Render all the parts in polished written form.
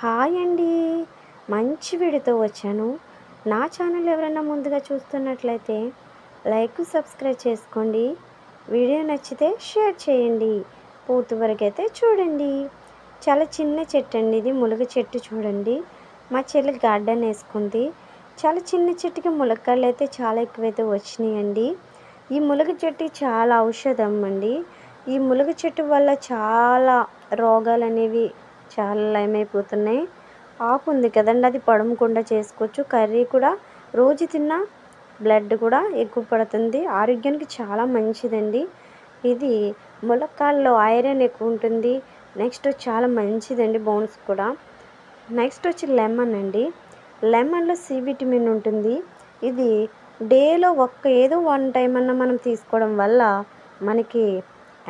Hi అండి. మంచి వీడియోతో వచ్చాను. నా ఛానల్ ఎవరైనా ముందుగా చూస్తున్నట్లయితే లైక్ సబ్స్క్రైబ్ చేసుకోండి. వీడియో నచ్చితే షేర్ చేయండి. పూర్తి వరకు అయితే చూడండి. చాలా చిన్న చెట్టు అండి ఇది, ములగ చెట్టు చూడండి. మా చెల్లి గార్డెన్ వేసుకుంది. చాలా చిన్న చెట్టుకి ములక్కాయలు అయితే చాలా ఎక్కువైతే వచ్చినాయండి. ఈ ములగ చెట్టు చాలా ఔషధం అండి. ఈ ములగ చెట్టు వల్ల చాలా రోగాలు అనేవి చాలా నయమైపోతున్నాయి. ఆకు ఉంది కదండి, అది పడుమకుండా చేసుకోవచ్చు. కర్రీ కూడా రోజు తిన్నా బ్లడ్ కూడా ఎక్కువ పడుతుంది. ఆరోగ్యానికి చాలా మంచిదండి. ఇది ములక్కాడలో ఐరన్ ఎక్కువ ఉంటుంది. నెక్స్ట్ చాలా మంచిదండి బోన్స్ కూడా. నెక్స్ట్ వచ్చి లెమన్ అండి. లెమన్లో సి విటమిన్ ఉంటుంది. ఇది డేలో ఏదో వన్ టైం అన్నా మనం తీసుకోవడం వల్ల మనకి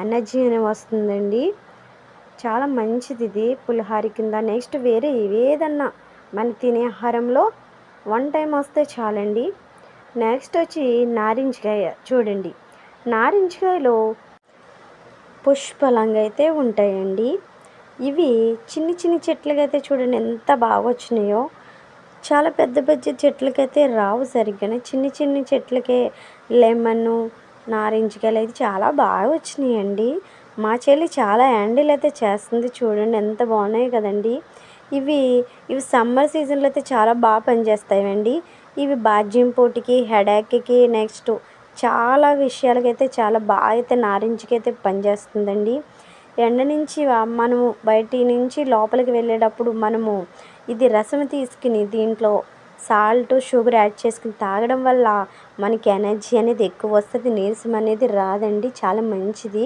ఎనర్జీ అనేది వస్తుందండి. చాలా మంచిది ఇది పులిహార కింద. నెక్స్ట్ వేరే ఏదన్నా మన తినే ఆహారంలో వన్ టైం వస్తే చాలండి. నెక్స్ట్ వచ్చి నారింజకాయ చూడండి. నారింజకాయలో పుష్పలంగా అయితే ఉంటాయండి. ఇవి చిన్ని చిన్ని చెట్లకి అయితే చూడండి ఎంత బాగా వచ్చినాయో. చాలా పెద్ద పెద్ద చెట్లకైతే రావు సరిగ్గానే, చిన్ని చిన్ని చెట్లకే లెమన్ నారింజకాయలు అయితే చాలా బాగా వచ్చినాయండి. మా చెల్లి చాలా హ్యాండిల్ అయితే చేస్తుంది చూడండి ఎంత బాగున్నాయి కదండి. ఇవి సమ్మర్ సీజన్లో అయితే చాలా బాగా పనిచేస్తాయండి. ఇవి బాజ్యం పోటీకి, హెడేక్కి, నెక్స్ట్ చాలా విషయాలకైతే చాలా బాగా అయితే నారింజకైతే పనిచేస్తుందండి. ఎండ నుంచి మనము బయటి నుంచి లోపలికి వెళ్ళేటప్పుడు మనము ఇది రసం తీసుకుని దీంట్లో సాల్ట్ షుగర్ యాడ్ చేసుకుని తాగడం వల్ల మనకి ఎనర్జీ అనేది ఎక్కువ వస్తుంది. నీరసం అనేది రాదండి. చాలా మంచిది.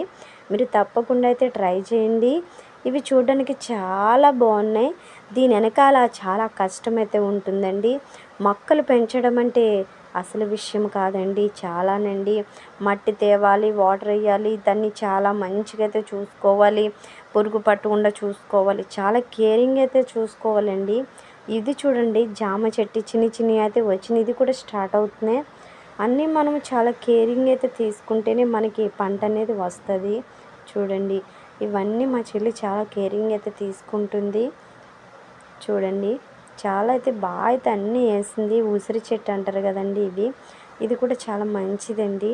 మీరు తప్పకుండా అయితే ట్రై చేయండి. ఇవి చూడడానికి చాలా బాగున్నాయి. దీని వెనకాల చాలా కష్టమైతే ఉంటుందండి. మొక్కలు పెంచడం అంటే అసలు విషయం కాదండి, చాలానండి. మట్టి తేవాలి, వాటర్ వేయాలి, దాన్ని చాలా మంచిగా అయితే చూసుకోవాలి, పురుగు పట్టకుండా చూసుకోవాలి, చాలా కేరింగ్ అయితే చూసుకోవాలండి. ఇది చూడండి జామ చెట్టు చిన్ని చిన్ని అయితే వచ్చినాయి. ఇది కూడా స్టార్ట్ అవుతున్నాయి. అన్నీ మనం చాలా కేరింగ్ అయితే తీసుకుంటేనే మనకి పంట అనేది వస్తుంది. చూడండి ఇవన్నీ మా చెల్లి చాలా కేరింగ్ అయితే తీసుకుంటుంది. చూడండి చాలా అయితే బాగా అయితే అన్నీ వేసింది. ఉసిరి చెట్టు అంటారు కదండి ఇది కూడా చాలా మంచిదండి.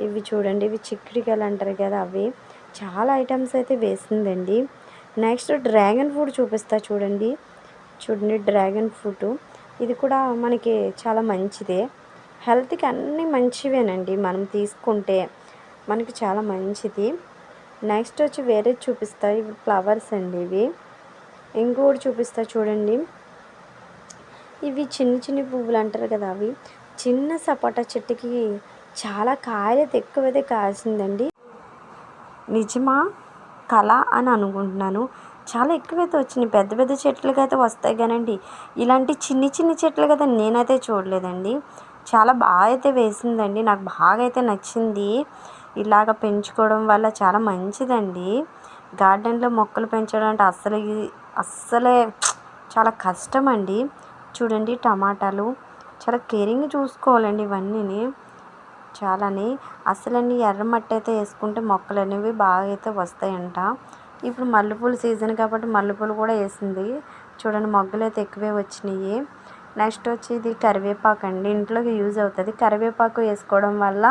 ఇవి చూడండి, ఇవి చిక్కుడుకాయలు అంటారు కదా, అవి చాలా ఐటమ్స్ అయితే వేసిందండి. నెక్స్ట్ డ్రాగన్ ఫ్రూట్ చూపిస్తా చూడండి. డ్రాగన్ ఫ్రూట్ ఇది కూడా మనకి చాలా మంచిదే. హెల్త్కి అన్నీ మంచివేనండి. మనం తీసుకుంటే మనకి చాలా మంచిది. నెక్స్ట్ వచ్చి వేరే చూపిస్తా. ఇవి ఫ్లవర్స్ అండి. ఇవి ఇంకోటి చూపిస్తా చూడండి. ఇవి చిన్ని చిన్ని పువ్వులు అంటారు కదా, అవి చిన్న సపోటా చెట్టుకి చాలా కాయలు ఎక్కువైతే కాసిందండి. నిజమా కళ అని అనుకుంటున్నాను. చాలా ఎక్కువైతే వచ్చినాయి. పెద్ద పెద్ద చెట్లకి అయితే వస్తాయి కానండి, ఇలాంటి చిన్ని చిన్ని చెట్లు కదా నేనైతే చూడలేదండి. చాలా బాగా అయితే వేసిందండి. నాకు బాగా అయితే నచ్చింది. ఇలాగ పెంచుకోవడం వల్ల చాలా మంచిదండి. గార్డెన్లో మొక్కలు పెంచడం అంటే అస్సలే చాలా కష్టం అండి. చూడండి టమాటాలు చాలా కేరింగ్ చూసుకోవాలండి ఇవన్నీ చాలాని. అసలన్నీ ఎర్రమట్టి అయితే వేసుకుంటే మొక్కలు అనేవి బాగా అయితే వస్తాయంట. ఇప్పుడు మల్లెపూల సీజన్ కాబట్టి మల్లెపూలు కూడా వేసింది. చూడండి మొగ్గలు అయితే ఎక్కువే వచ్చినాయి. నెక్స్ట్ వచ్చి ఇది కరివేపాకు అండి. ఇంట్లోకి యూజ్ అవుతుంది. కరివేపాకు వేసుకోవడం వల్ల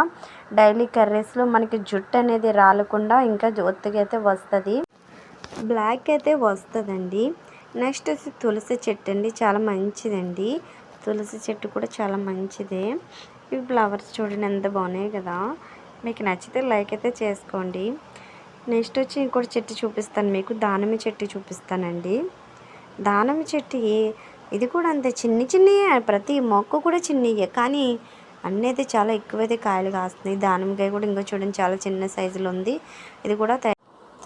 డైలీ కర్రీస్లో మనకి జుట్టు అనేది రాలకుండా ఇంకా ఒత్తుగా అయితే వస్తుంది, బ్లాక్ అయితే వస్తుందండి. నెక్స్ట్ వచ్చి తులసి చెట్టు అండి. చాలా మంచిదండి. తులసి చెట్టు కూడా చాలా మంచిదే. ఇవి ఫ్లవర్స్ చూడండి ఎంత బాగున్నాయి కదా. మీకు నచ్చితే లైక్ అయితే చేసుకోండి. నెక్స్ట్ వచ్చి ఇంకోటి చెట్టు చూపిస్తాను మీకు. దానిమ్మ చెట్టు చూపిస్తానండి. దానిమ్మ చెట్టు ఇది కూడా అంతే చిన్ని చిన్నయే. ప్రతి మొక్క కూడా చిన్నయే కానీ అన్నీ అయితే చాలా ఎక్కువైతే కాయలు కాస్తున్నాయి. దానిమ్మకాయ కూడా ఇంకా చూడండి చాలా చిన్న సైజులో ఉంది. ఇది కూడా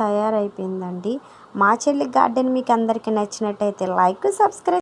తయారైపోయిందండి. మా చెల్లి గార్డెన్ మీకు అందరికీ నచ్చినట్టయితే లైక్ సబ్స్క్రైబ్